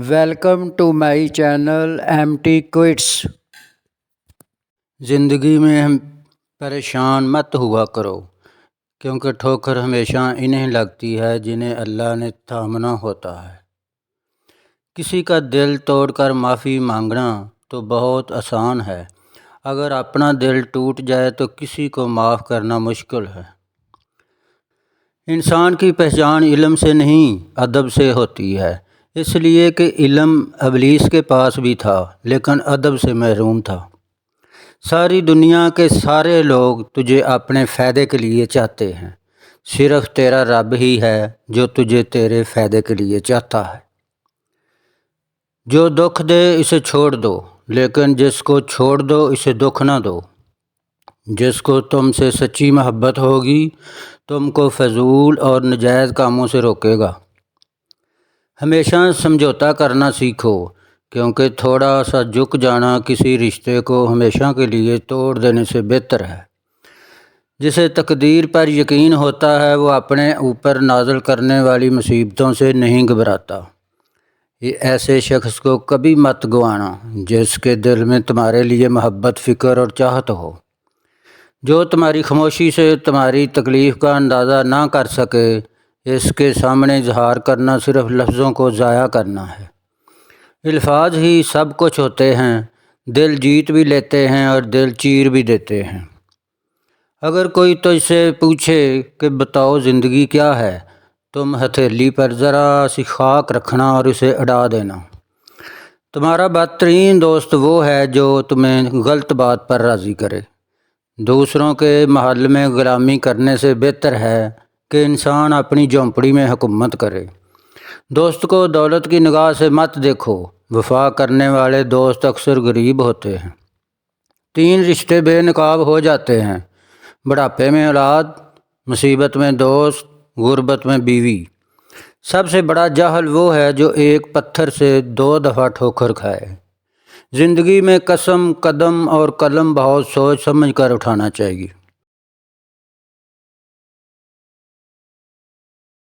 Welcome to my channel M T quotes. زندگی میں ہم پریشان مت ہوا کرو، کیونکہ ٹھوکر ہمیشہ انہیں لگتی ہے جنہیں اللہ نے تھامنا ہوتا ہے۔ کسی کا دل توڑ کر معافی مانگنا تو بہت آسان ہے، اگر اپنا دل ٹوٹ جائے تو کسی کو معاف کرنا مشکل ہے۔ انسان کی پہچان علم سے نہیں ادب سے ہوتی ہے، اس لیے کہ علم ابلیس کے پاس بھی تھا لیکن ادب سے محروم تھا۔ ساری دنیا کے سارے لوگ تجھے اپنے فائدے کے لیے چاہتے ہیں، صرف تیرا رب ہی ہے جو تجھے تیرے فائدے کے لیے چاہتا ہے۔ جو دکھ دے اسے چھوڑ دو، لیکن جس کو چھوڑ دو اسے دکھ نہ دو۔ جس کو تم سے سچی محبت ہوگی تم کو فضول اور ناجائز کاموں سے روکے گا۔ ہمیشہ سمجھوتا کرنا سیکھو، کیونکہ تھوڑا سا جھک جانا کسی رشتے کو ہمیشہ کے لیے توڑ دینے سے بہتر ہے۔ جسے تقدیر پر یقین ہوتا ہے وہ اپنے اوپر نازل کرنے والی مصیبتوں سے نہیں گھبراتا۔ یہ ایسے شخص کو کبھی مت گوانا جس کے دل میں تمہارے لیے محبت، فکر اور چاہت ہو، جو تمہاری خاموشی سے تمہاری تکلیف کا اندازہ نہ کر سکے۔ اس کے سامنے اظہار کرنا صرف لفظوں کو ضائع کرنا ہے۔ الفاظ ہی سب کچھ ہوتے ہیں، دل جیت بھی لیتے ہیں اور دل چیر بھی دیتے ہیں۔ اگر کوئی تجھ سے پوچھے کہ بتاؤ زندگی کیا ہے، تم ہتھیلی پر ذرا سی خاک رکھنا اور اسے اڑا دینا۔ تمہارا بدترین دوست وہ ہے جو تمہیں غلط بات پر راضی کرے۔ دوسروں کے محل میں غلامی کرنے سے بہتر ہے کہ انسان اپنی جھونپڑی میں حکومت کرے۔ دوست کو دولت کی نگاہ سے مت دیکھو، وفا کرنے والے دوست اکثر غریب ہوتے ہیں۔ 3 رشتے بے نقاب ہو جاتے ہیں: بڑھاپے میں اولاد، مصیبت میں دوست، غربت میں بیوی۔ سب سے بڑا جاہل وہ ہے جو ایک پتھر سے 2 دفعہ ٹھوکر کھائے۔ زندگی میں قسم، قدم اور قلم بہت سوچ سمجھ کر اٹھانا چاہیے۔